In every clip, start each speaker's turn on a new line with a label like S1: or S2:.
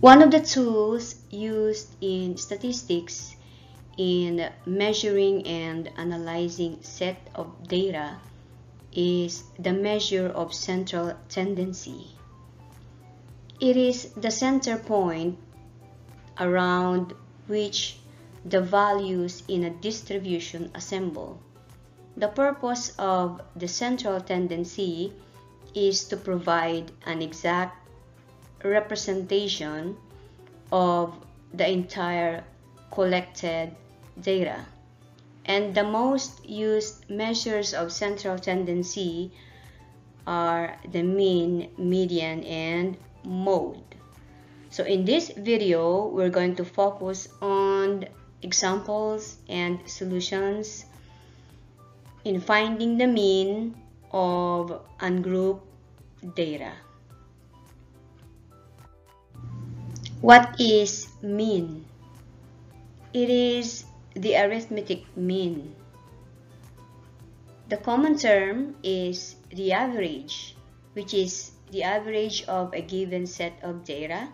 S1: One of the tools used in statistics in measuring and analyzing set of data is the measure of central tendency. It is the center point around which the values in a distribution assemble. The purpose of the central tendency is to provide an exact representation of the entire collected data. And the most used measures of central tendency are the mean, median, and mode. So in this video, we're going to focus on examples and solutions in finding the mean of ungrouped data. What is mean? It is the arithmetic mean. The common term is the average, which is the average of a given set of data,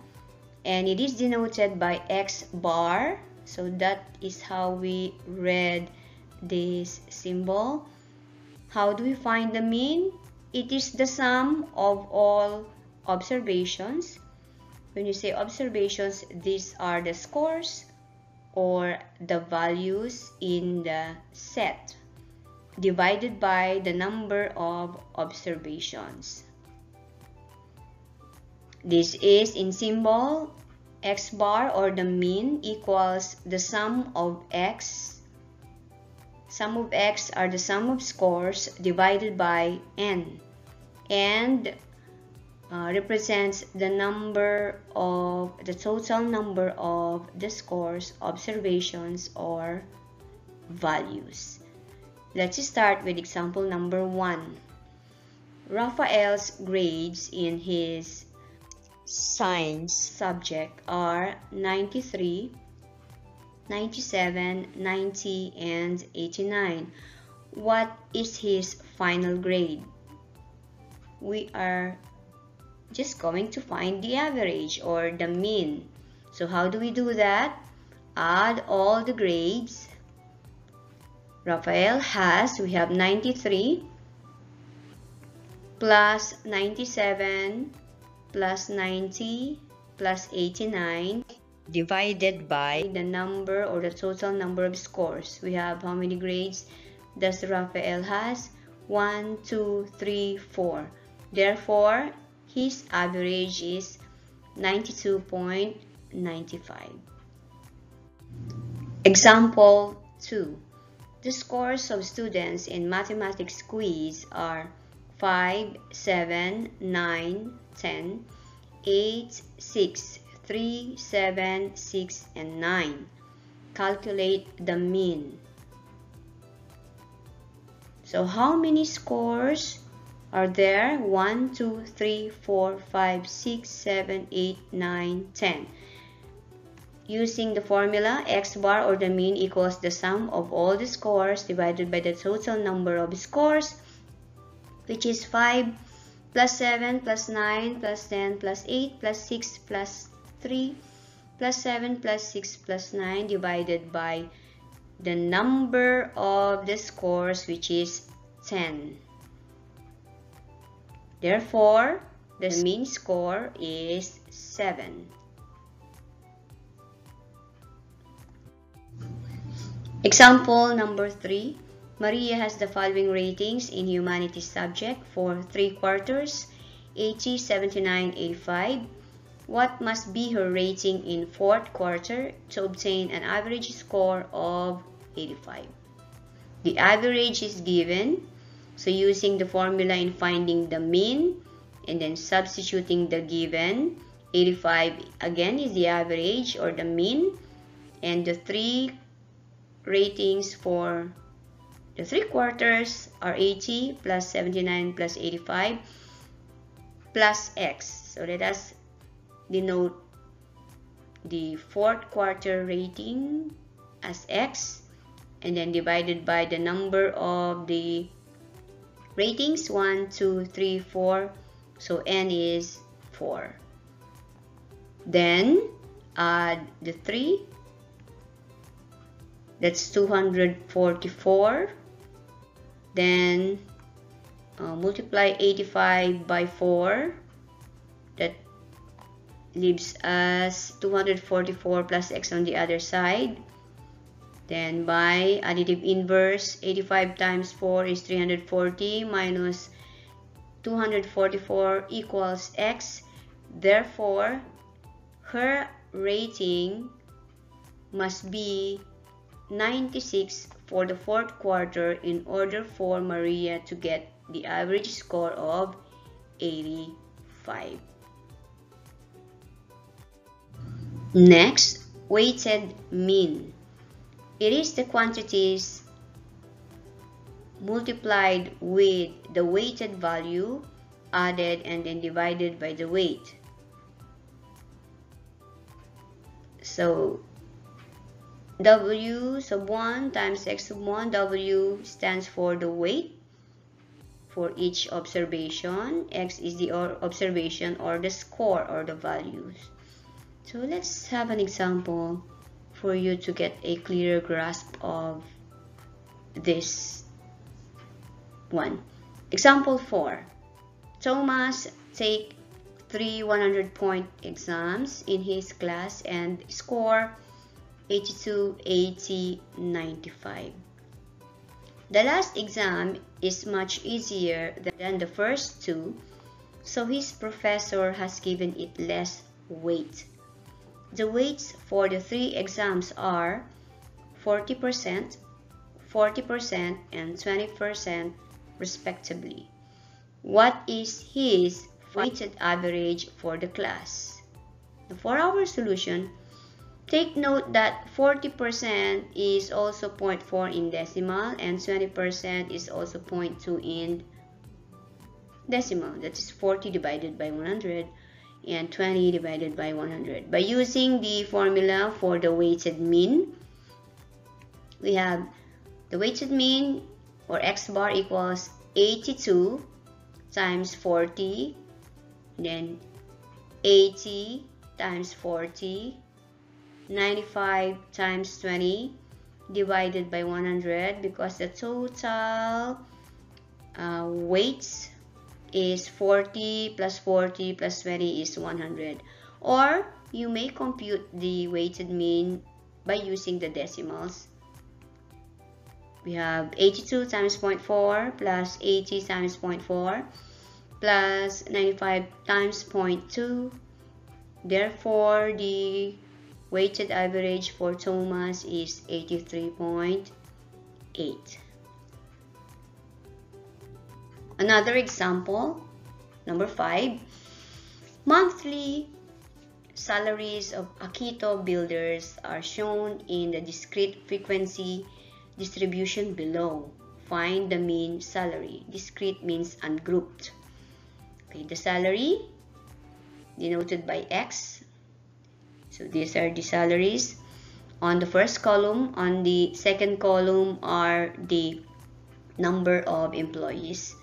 S1: and it is denoted by X bar. So that is how we read this symbol. How do we find the mean? It is the sum of all observations. When you say observations, these are the scores or the values in the set divided by the number of observations. This is in symbol. X bar or the mean equals the sum of X. Sum of X are the sum of scores divided by N, and represents the total number of the scores, observations, or values. Let's start with example number 1. Raphael's grades in his science subject are 93, 97, 90, and 89. What is his final grade? We are just going to find the average or the mean. So how do we do that? Add all the grades. Raphael has, we have 93 plus 97 plus 90 plus 89 divided by the number or the total number of scores. We have how many grades does Raphael has? 1, 2, 3, 4. Therefore, his average is 92.95. Example 2. The scores of students in mathematics quiz are 5, 7, 9, 10, 8, 6, 3, 7, 6, and 9. Calculate the mean. So how many scores are there? 1, 2, 3, 4, 5, 6, 7, 8, 9, 10. Using the formula, X bar or the mean equals the sum of all the scores divided by the total number of scores, which is 5 plus 7 plus 9 plus 10 plus 8 plus 6 plus 3 plus 7 plus 6 plus 9 divided by the number of the scores, which is 10. Therefore, the mean score is 7. Example number 3. Maria has the following ratings in humanities subject for 3 quarters, 80, 79, 85. What must be her rating in 4th quarter to obtain an average score of 85? The average is given. So using the formula in finding the mean and then substituting the given, 85 again is the average or the mean, and the 3 ratings for the 3 quarters are 80 plus 79 plus 85 plus X. So let us denote the 4th quarter rating as X, and then divided by the number of the ratings, 1, 2, 3, 4. So N is 4. Then add the 3. That's 244. Then multiply 85 by 4. That leaves us 244 plus x on the other side. Then by additive inverse, 85 times 4 is 340 minus 244 equals x. Therefore, her rating must be 96 for the fourth quarter in order for Maria to get the average score of 85. Next, weighted mean. It is the quantities multiplied with the weighted value, added, and then divided by the weight. So W sub 1 times x sub 1, W stands for the weight for each observation. X is the observation or the score or the values. So let's have an example for you to get a clearer grasp of this one. Example 4. Thomas take 3 100-point exams in his class and score 82, 80, 95. The last exam is much easier than the first two, so his professor has given it less weight. The weights for the 3 exams are 40%, 40%, and 20% respectively. What is his weighted average for the class? For our solution, take note that 40% is also 0.4 in decimal and 20% is also 0.2 in decimal. That is 40 divided by 100 and 20 divided by 100. By using the formula for the weighted mean, we have the weighted mean or x bar equals 82 times 40, then 80 times 40, 95 times 20 divided by 100, because the total weights is 40 plus 40 plus 20 is 100. Or you may compute the weighted mean by using the decimals. We have 82 times 0.4 plus 80 times 0.4 plus 95 times 0.2. Therefore, the weighted average for Thomas is 83.8. Another example, number 5. Monthly salaries of Akito builders are shown in the discrete frequency distribution below. Find the mean salary. Discrete means ungrouped. Okay, the salary denoted by X. So these are the salaries on the first column. On the second column are the number of employees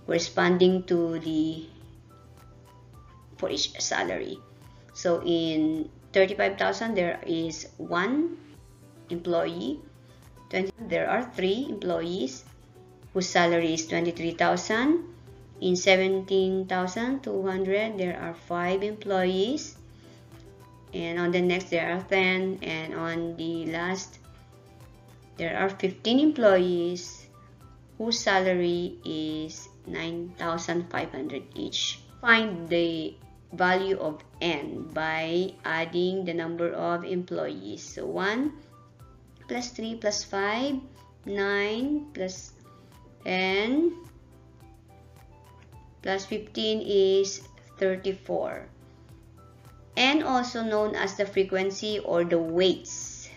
S1: corresponding to for each salary. So in 35,000 there is 1 employee. 20, there are 3 employees whose salary is 23,000. In 17,200 there are 5 employees, and on the next there are 10, and on the last there are 15 employees whose salary is 9,500 each. Find the value of n by adding the number of employees. So 1 plus 3 plus 5, 9 plus 10 plus 15 is 34. N also known as the frequency or the weights.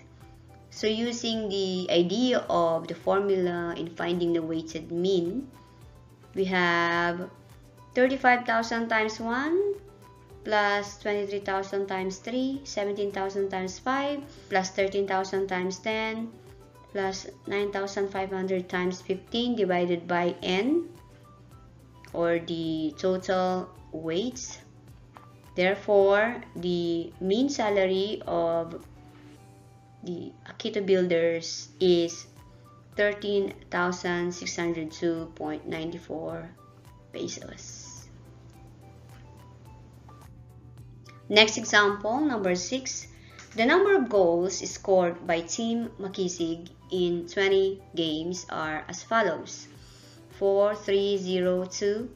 S1: So using the idea of the formula in finding the weighted mean, we have 35,000 times 1 plus 23,000 times 3, 17,000 times 5 plus 13,000 times 10 plus 9,500 times 15 divided by n, or the total weights. Therefore, the mean salary of the Akito Builders is 13,602.94 pesos. Next example, number 6. The number of goals scored by Team Makisig in 20 games are as follows: 4-3-0-2,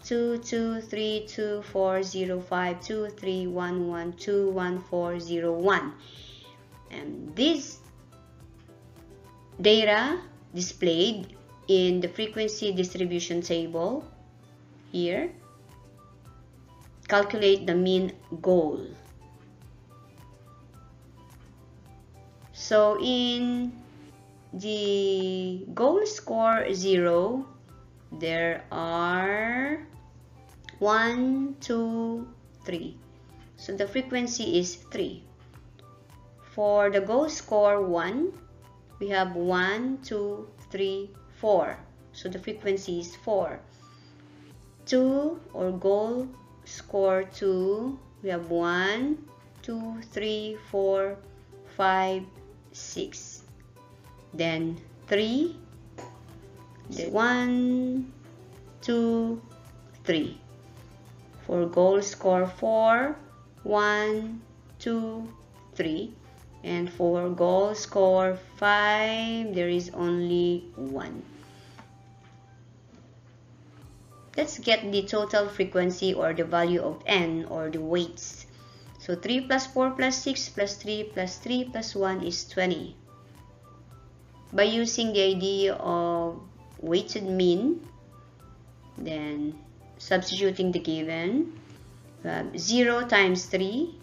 S1: 2-2-3-2-4-0-5, 2-3-1-1, 2-1-4-0-1. And this data displayed in the frequency distribution table here. Calculate the mean goal. So in the goal score 0, there are 1, 2, 3. So the frequency is 3. For the goal score 1, we have 1, 2, 3, 4. So the frequency is 4. 2 or goal score 2, we have 1, 2, 3, 4, 5, 6. Then 3, 1, 2, 3. For goal score 4, 1, 2, 3. And for goal score 5, there is only 1. Let's get the total frequency or the value of n, or the weights. So 3 plus 4 plus 6 plus 3 plus 3 plus 1 is 20. By using the idea of weighted mean, then substituting the given, 0 times 3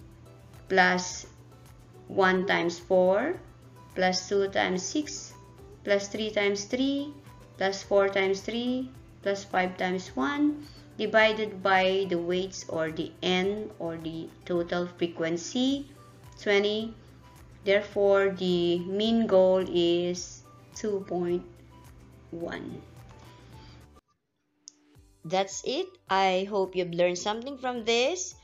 S1: plus 1 times 4 plus 2 times 6 plus 3 times 3 plus 4 times 3 plus 5 times 1 divided by the weights, or the n, or the total frequency, 20. Therefore, the mean goal is 2.1. That's it. I hope you've learned something from this.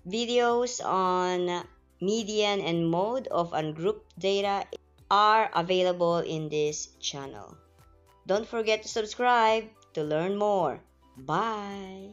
S1: Videos on median and mode of ungrouped data are available in this channel. Don't forget to subscribe to learn more. Bye!